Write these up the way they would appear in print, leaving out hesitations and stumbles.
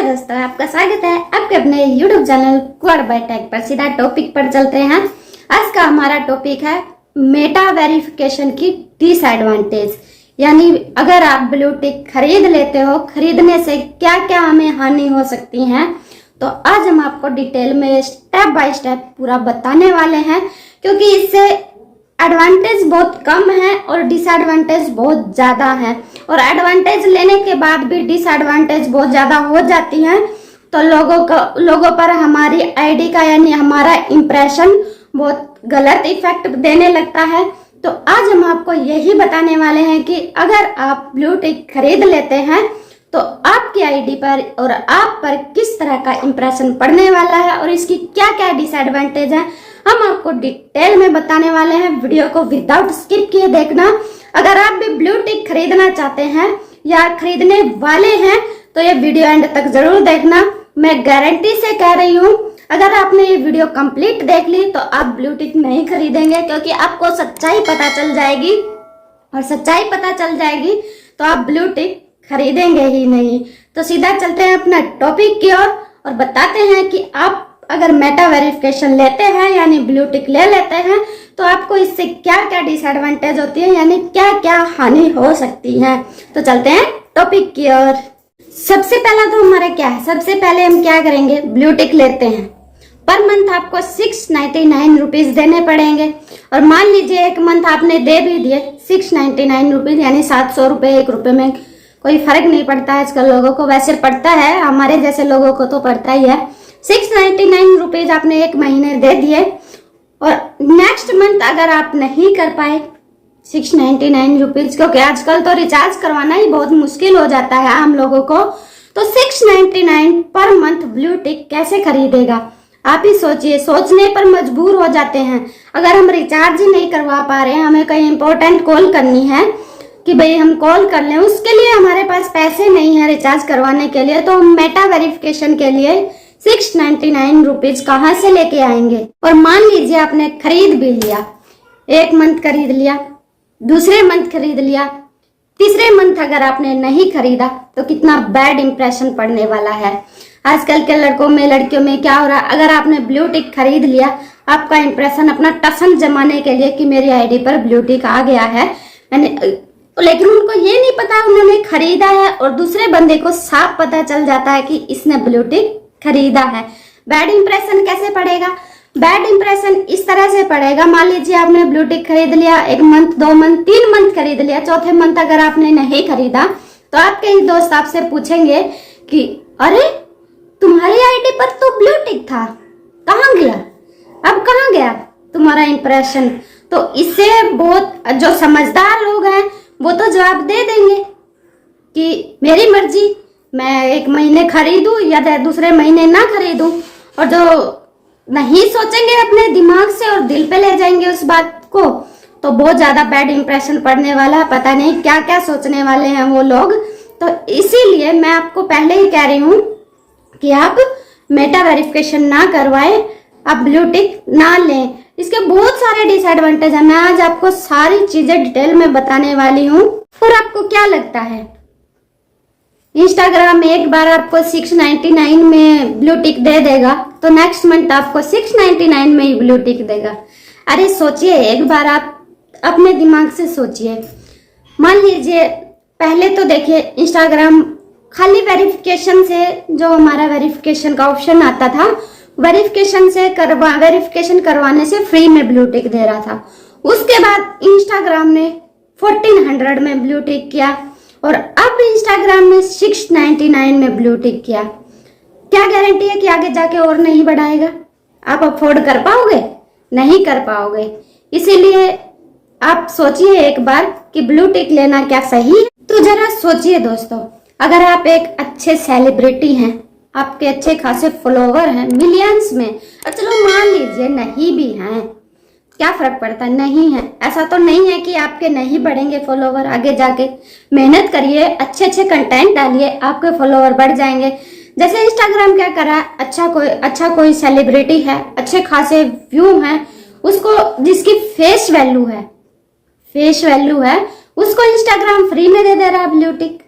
दोस्तों, आपका स्वागत है आपके अपने YouTube channel Quad by Tech पर। सीधा टॉपिक पर चलते हैं। आज का हमारा टॉपिक है मेटा वेरिफिकेशन की डिसएडवांटेज, यानी अगर आप ब्लू टिक खरीद लेते हो, खरीदने से क्या क्या हमें हानि हो सकती है। तो आज हम आपको डिटेल में स्टेप बाय स्टेप पूरा बताने वाले हैं, क्योंकि इससे एडवांटेज बहुत कम है और डिसएडवांटेज बहुत ज्यादा है। और एडवांटेज लेने के बाद भी डिसएडवांटेज बहुत ज्यादा हो जाती है, तो लोगों पर हमारी आईडी का यानी हमारा इंप्रेशन बहुत गलत इफेक्ट देने लगता है। तो आज हम आपको यही बताने वाले हैं कि अगर आप ब्लू टिक खरीद लेते हैं तो आपकी आईडी पर और आप पर किस तरह का इंप्रेशन पड़ने वाला है और इसकी क्या क्या डिसएडवांटेज है, हम आपको डिटेल में बताने वाले हैं। वीडियो को विदाउट स्किप किए देखना। अगर आप भी ब्लू टिक खरीदना चाहते हैं या खरीदने वाले हैं तो ये वीडियो एंड तक जरूर देखना। मैं गारंटी से कह रही हूँ, अगर आपने ये वीडियो कंप्लीट देख ली तो आप ब्लू टिक नहीं खरीदेंगे, क्योंकि आपको सच्चाई पता चल जाएगी और सच्चाई पता चल जाएगी तो आप ब्लू टिक खरीदेंगे ही नहीं। तो सीधा चलते हैं अपना टॉपिक की ओर और बताते हैं कि आप अगर मेटा वेरिफिकेशन लेते हैं यानी ब्लू टिक ले लेते हैं तो आपको इससे क्या क्या डिसएडवांटेज होती है, यानी क्या क्या हानि हो सकती है। तो चलते हैं टॉपिक की ओर। सबसे पहला तो हमारा क्या है, सबसे पहले हम क्या करेंगे, ब्लू टिक लेते हैं। पर मंथ आपको 699 रुपीज देने पड़ेंगे। और मान लीजिए एक मंथ आपने दे भी दिए 699 रुपीज, यानी 700 रुपये, 1 रुपये में कोई फर्क नहीं पड़ता है आजकल लोगों को, वैसे पड़ता है, हमारे जैसे लोगों को तो पड़ता ही है। 699 रुपीज आपने एक महीने दे दिए और नेक्स्ट मंथ अगर आप नहीं कर पाए 699 रुपीज, क्योंकि आजकल तो रिचार्ज करवाना ही बहुत मुश्किल हो जाता है हम लोगों को, तो 699 पर मंथ ब्लू टिक कैसे खरीदेगा आप ही सोचिए। सोचने पर मजबूर हो जाते हैं। अगर हम रिचार्ज ही नहीं करवा पा रहे हैं, हमें कहीं इंपॉर्टेंट कॉल करनी है कि भाई हम कॉल कर लें, उसके लिए हमारे पास पैसे नहीं है रिचार्ज करवाने के लिए, तो हम मेटा वेरिफिकेशन के लिए 699 रुपीज कहाँ से लेके आएंगे। और मान लीजिए आपने खरीद भी लिया, एक मंथ खरीद लिया, दूसरे मंथ खरीद लिया, तीसरे मंथ अगर आपने नहीं खरीदा तो कितना बैड इंप्रेशन पड़ने वाला है। आजकल के लड़कों में लड़कियों में क्या हो रहा है, अगर आपने ब्लू टिक खरीद लिया, आपका इंप्रेशन अपना टसन जमाने के लिए कि मेरी आईडी पर ब्लू टिक आ गया है, लेकिन उनको ये नहीं पता उन्होंने खरीदा है और दूसरे बंदे को साफ पता चल जाता है कि इसने ब्लू टिक खरीदा है। बैड इंप्रेशन कैसे पड़ेगा? बैड इंप्रेशन इस तरह से पड़ेगा, मान लीजिए आपने ब्लू टिक खरीद लिया, 1 मंथ, 2 मंथ, 3 मंथ खरीद लिया, चौथे मंथ अगर आपने नहीं खरीदा तो आपके ही दोस्त आपसे पूछेंगे कि अरे तुम्हारी आईडी पर तो ब्लू टिक था, कहाँ गया, अब कहाँ गया तुम्हारा इंप्रेशन। तो इससे बहुत जो समझदार लोग हैं वो तो जवाब दे देंगे कि मेरी मर्जी, मैं 1 महीने खरीदूं या दूसरे महीने ना खरीदूं। और जो नहीं सोचेंगे अपने दिमाग से और दिल पे ले जाएंगे उस बात को, तो बहुत ज्यादा बैड इंप्रेशन पड़ने वाला है। पता नहीं क्या क्या सोचने वाले हैं वो लोग। तो इसीलिए मैं आपको पहले ही कह रही हूँ कि आप मेटा वेरिफिकेशन ना करवाएं, आप ब्लू टिक ना लें। इसके बहुत सारे डिसएडवांटेज है, मैं आज आपको सारी चीजें डिटेल में बताने वाली हूँ। और आपको क्या लगता है, इंस्टाग्राम एक बार आपको 699 में ब्लू टिक दे देगा तो नेक्स्ट मंथ आपको 699 में ही ब्लू टिक देगा? अरे सोचिए, एक बार आप अपने दिमाग से सोचिए। मान लीजिए पहले तो देखिए इंस्टाग्राम खाली वेरिफिकेशन से, जो हमारा वेरिफिकेशन का ऑप्शन आता था, वेरिफिकेशन करवाने से फ्री में ब्लू टिक दे रहा था। उसके बाद इंस्टाग्राम ने 1400 में ब्लू टिक किया और अब इंस्टाग्राम ने 699 में ब्लू टिक किया। क्या गारंटी है कि आगे जाके और नहीं बढ़ाएगा? आप अफोर्ड कर पाओगे? नहीं कर पाओगे। इसीलिए आप सोचिए एक बार कि ब्लू टिक लेना क्या सही है। तो जरा सोचिए दोस्तों, अगर आप एक अच्छे सेलिब्रिटी हैं, आपके अच्छे खासे फॉलोवर हैं मिलियंस में, और चलो मान लीजिए नहीं भी हैं, क्या फर्क पड़ता है, नहीं है, ऐसा तो नहीं है कि आपके नहीं बढ़ेंगे फॉलोवर आगे जाके। मेहनत करिए, अच्छे अच्छे कंटेंट डालिए, आपके फॉलोवर बढ़ जाएंगे। जैसे इंस्टाग्राम क्या करा, अच्छा कोई सेलिब्रिटी है, अच्छे खासे व्यू हैं, उसको जिसकी फेस वैल्यू है उसको इंस्टाग्राम फ्री में दे रहा है ब्लू टिक।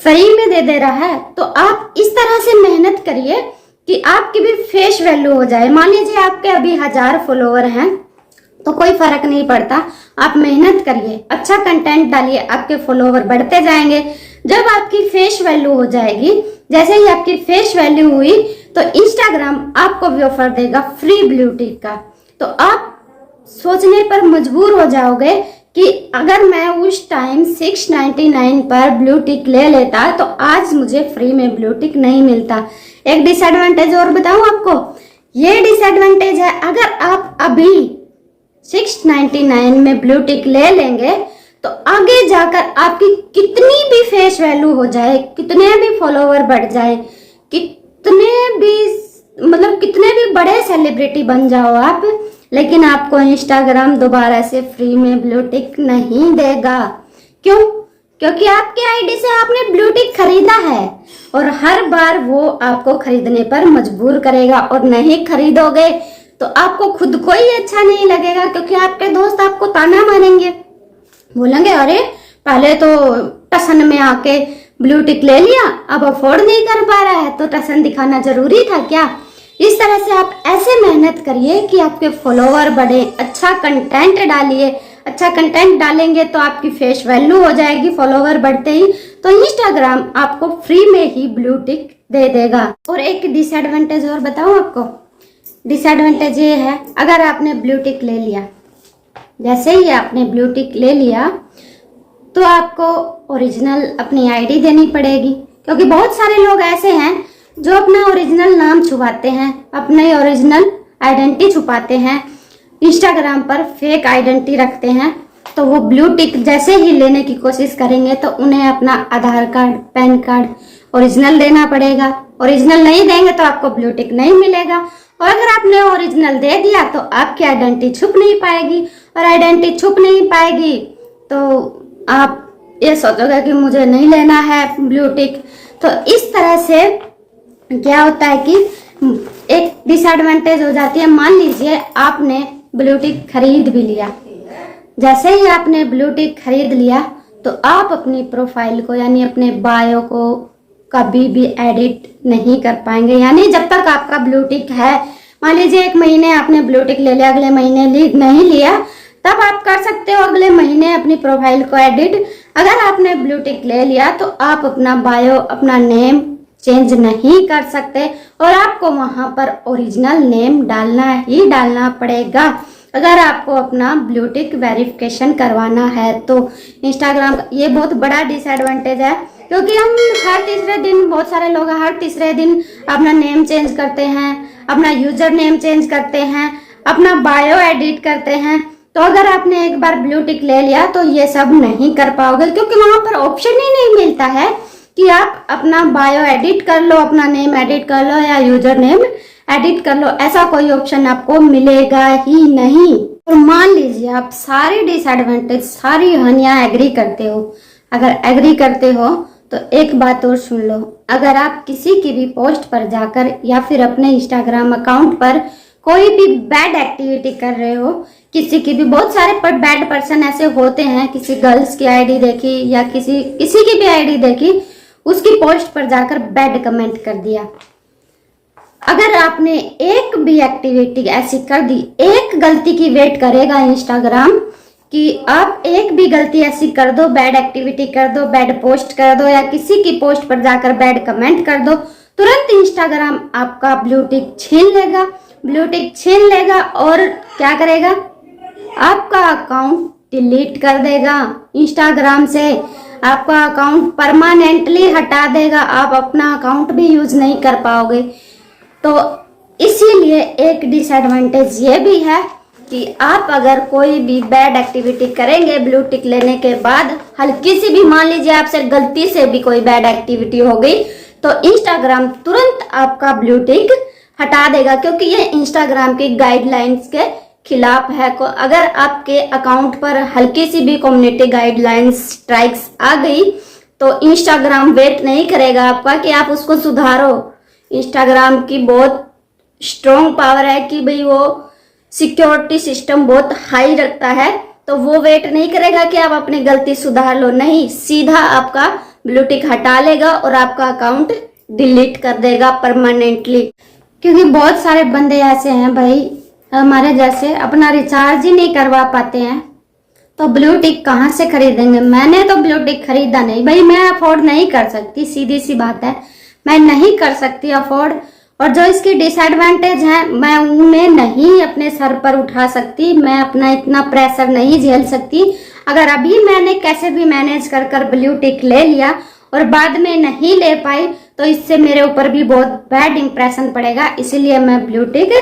फ्री में दे रहा है, तो आप इस तरह से मेहनत करिए कि आपकी भी फेस वैल्यू हो जाए। मान लीजिए आपके अभी 1000 फॉलोवर हैं तो कोई फर्क नहीं पड़ता, आप मेहनत करिए, अच्छा कंटेंट डालिए, आपके फॉलोवर बढ़ते जाएंगे। जब आपकी फेस वैल्यू हो जाएगी, जैसे ही आपकी फेस वैल्यू हुई तो इंस्टाग्राम आपको भी ऑफर देगा फ्री ब्लू टिक का। तो आप सोचने पर मजबूर हो जाओगे कि अगर मैं उस टाइम 699 पर ब्लू टिक ले लेता तो आज मुझे फ्री में ब्लू टिक नहीं मिलता। एक डिसएडवांटेज और बताऊं आपको, ये डिसएडवांटेज है, अगर आप अभी 699 में ब्लू टिक ले लेंगे तो आगे जाकर आपकी कितनी भी फेस वैल्यू हो जाए, कितने भी फॉलोवर बढ़ जाए, कितने भी बड़े सेलिब्रिटी बन जाओ आप, लेकिन आपको इंस्टाग्राम दोबारा से फ्री में ब्लू टिक नहीं देगा। क्यों? क्योंकि आपके आईडी से आपने ब्लू टिक खरीदा है और हर बार वो आपको खरीदने पर मजबूर करेगा, और नहीं खरीदोगे तो आपको खुद को ही अच्छा नहीं लगेगा, क्योंकि आपके दोस्त आपको ताना मारेंगे, बोलेंगे अरे पहले तो टसन में आके ब्लू टिक ले लिया, अब अफोर्ड नहीं कर पा रहा है तो टसन दिखाना जरूरी था क्या। इस तरह से आप ऐसे मेहनत करिए कि आपके फॉलोवर बढ़े, अच्छा कंटेंट डालिए, अच्छा कंटेंट डालेंगे तो आपकी फेस वैल्यू हो जाएगी, फॉलोवर बढ़ते ही तो इंस्टाग्राम आपको फ्री में ही ब्लू टिक दे देगा। और एक डिसएडवांटेज और बताऊं आपको, डिसएडवांटेज ये है, अगर आपने ब्लू टिक ले लिया, जैसे ही आपने ब्लू टिक ले लिया तो आपको ओरिजिनल अपनी आईडी देनी पड़ेगी, क्योंकि बहुत सारे लोग ऐसे हैं जो अपना ओरिजिनल नाम छुपाते हैं, अपने ओरिजिनल आइडेंटिटी छुपाते हैं, इंस्टाग्राम पर फेक आइडेंटिटी रखते हैं। तो वो ब्लू टिक जैसे ही लेने की कोशिश करेंगे तो उन्हें अपना आधार कार्ड, पैन कार्ड ओरिजिनल देना पड़ेगा। ओरिजिनल नहीं देंगे तो आपको ब्लू टिक नहीं मिलेगा, और अगर आपने ओरिजिनल दे दिया तो आपकी आइडेंटिटी छुप नहीं पाएगी, और आइडेंटिटी छुप नहीं पाएगी तो आप ये सोचोगे कि मुझे नहीं लेना है ब्लू टिक। तो इस तरह से क्या होता है कि एक डिसएडवांटेज हो जाती है। मान लीजिए आपने ब्लू टिक खरीद भी लिया, जैसे ही आपने ब्लू टिक खरीद लिया तो आप अपनी प्रोफाइल को यानी अपने बायो को कभी भी एडिट नहीं कर पाएंगे, यानी जब तक आपका ब्लू टिक है। मान लीजिए 1 महीने आपने ब्लू टिक ले लिया, अगले महीने नहीं लिया, तब आप कर सकते हो अगले महीने अपनी प्रोफाइल को एडिट। अगर आपने ब्लू टिक ले लिया तो आप अपना बायो, अपना नेम चेंज नहीं कर सकते, और आपको वहां पर ओरिजिनल नेम डालना ही डालना पड़ेगा अगर आपको अपना ब्लू टिक वेरिफिकेशन करवाना है। तो इंस्टाग्राम का ये बहुत बड़ा डिसएडवांटेज है, क्योंकि हम हर तीसरे दिन, बहुत सारे लोग हर तीसरे दिन अपना नेम चेंज करते हैं, अपना यूजर नेम चेंज करते हैं, अपना बायो एडिट करते हैं। तो अगर आपने एक बार ब्लू टिक ले लिया तो ये सब नहीं कर पाओगे, क्योंकि वहां पर ऑप्शन ही नहीं मिलता है कि आप अपना बायो एडिट कर लो, अपना नेम एडिट कर लो या यूजर नेम एडिट कर लो, ऐसा कोई ऑप्शन आपको मिलेगा ही नहीं। और मान लीजिए आप सारी डिसएडवांटेज, सारी हानियां एग्री करते हो। अगर एग्री करते हो तो एक बात और सुन लो, अगर आप किसी की भी पोस्ट पर जाकर या फिर अपने इंस्टाग्राम अकाउंट पर कोई भी बैड एक्टिविटी कर रहे हो, किसी की भी, बहुत सारे पर बैड पर्सन ऐसे होते हैं, किसी गर्ल्स की आईडी देखी या किसी की भी आईडी देखी, उसकी पोस्ट पर जाकर बैड कमेंट कर दिया। अगर आपने एक भी एक्टिविटी ऐसी कर दी, एक गलती की वेट करेगा इंस्टाग्राम कि आप एक भी गलती ऐसी कर दो, बैड एक्टिविटी कर दो, बैड पोस्ट कर दो या किसी की पोस्ट पर जाकर बैड कमेंट कर दो, तुरंत इंस्टाग्राम आपका ब्लू टिक छीन लेगा। ब्लू टिक छीन लेगा और क्या करेगा, आपका अकाउंट डिलीट कर देगा इंस्टाग्राम से, आपका अकाउंट परमानेंटली हटा देगा, आप अपना अकाउंट भी यूज नहीं कर पाओगे। तो इसीलिए एक डिसएडवांटेज ये भी है कि आप अगर कोई भी बैड एक्टिविटी करेंगे ब्लू टिक लेने के बाद, हल्की सी भी, मान लीजिए आपसे गलती से भी कोई बैड एक्टिविटी हो गई, तो इंस्टाग्राम तुरंत आपका ब्लू टिक हटा देगा, क्योंकि ये इंस्टाग्राम की गाइडलाइंस के खिलाफ है। अगर आपके अकाउंट पर हल्की सी भी कम्युनिटी गाइडलाइंस स्ट्राइक्स आ गई तो इंस्टाग्राम वेट नहीं करेगा आपका कि आप उसको सुधारो। इंस्टाग्राम की बहुत स्ट्रॉन्ग पावर है कि भाई वो सिक्योरिटी सिस्टम बहुत हाई रखता है, तो वो वेट नहीं करेगा कि आप अपनी गलती सुधार लो, नहीं, सीधा आपका ब्लू टिक हटा लेगा और आपका अकाउंट डिलीट कर देगा परमानेंटली। क्योंकि बहुत सारे बंदे ऐसे हैं भाई हमारे जैसे अपना रिचार्ज ही नहीं करवा पाते हैं, तो ब्लू टिक कहाँ से खरीदेंगे। मैंने तो ब्लू टिक खरीदा नहीं भाई, मैं अफोर्ड नहीं कर सकती, सीधी सी बात है, मैं नहीं कर सकती अफोर्ड। और जो इसकी डिसएडवांटेज है मैं उन्हें नहीं अपने सर पर उठा सकती, मैं अपना इतना प्रेशर नहीं झेल सकती। अगर अभी मैंने कैसे भी मैनेज कर कर ब्लू टिक ले लिया और बाद में नहीं ले पाई तो इससे मेरे ऊपर भी बहुत बैड इंप्रेशन पड़ेगा, इसीलिए मैं ब्लू टिक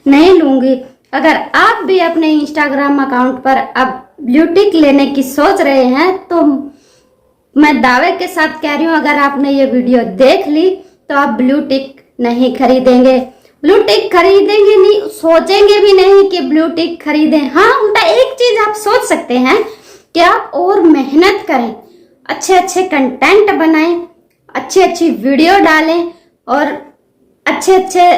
नहीं लूंगी। अगर आप भी अपने इंस्टाग्राम अकाउंट पर अब ब्लू टिक लेने की सोच रहे हैं तो मैं दावे के साथ कह रही हूँ, अगर आपने ये वीडियो देख ली तो आप ब्लू टिक नहीं खरीदेंगे। ब्लू टिक खरीदेंगे नहीं, सोचेंगे भी नहीं कि ब्लू टिक खरीदें। हाँ उल्टा एक चीज आप सोच सकते हैं कि आप और मेहनत करें, अच्छे अच्छे कंटेंट बनाएं, अच्छी अच्छी वीडियो डालें, और अच्छे अच्छे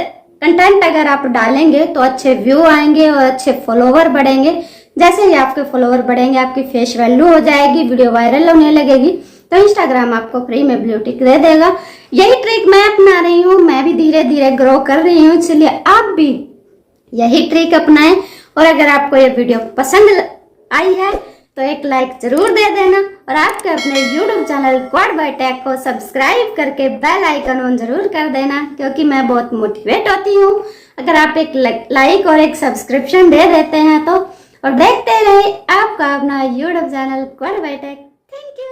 कंटेंट अगर आप डालेंगे तो अच्छे व्यू आएंगे और अच्छे फॉलोवर बढ़ेंगे। जैसे ही आपके फॉलोवर बढ़ेंगे आपकी फेस वैल्यू हो जाएगी, वीडियो वायरल होने लगेगी, तो इंस्टाग्राम आपको फ्री में ब्लू टिक दे देगा। यही ट्रिक मैं अपना रही हूँ, मैं भी धीरे धीरे ग्रो कर रही हूँ, इसलिए आप भी यही ट्रिक अपनाएं। और अगर आपको ये वीडियो पसंद आई है तो एक लाइक जरूर दे देना, और आपके अपने YouTube channel Quad by Tech को सब्सक्राइब करके बेल आइकन ऑन जरूर कर देना, क्योंकि मैं बहुत मोटिवेट होती हूँ अगर आप एक लाइक और एक सब्सक्रिप्शन दे देते हैं तो। और देखते रहे आपका अपना YouTube channel Quad by Tech. Thank you.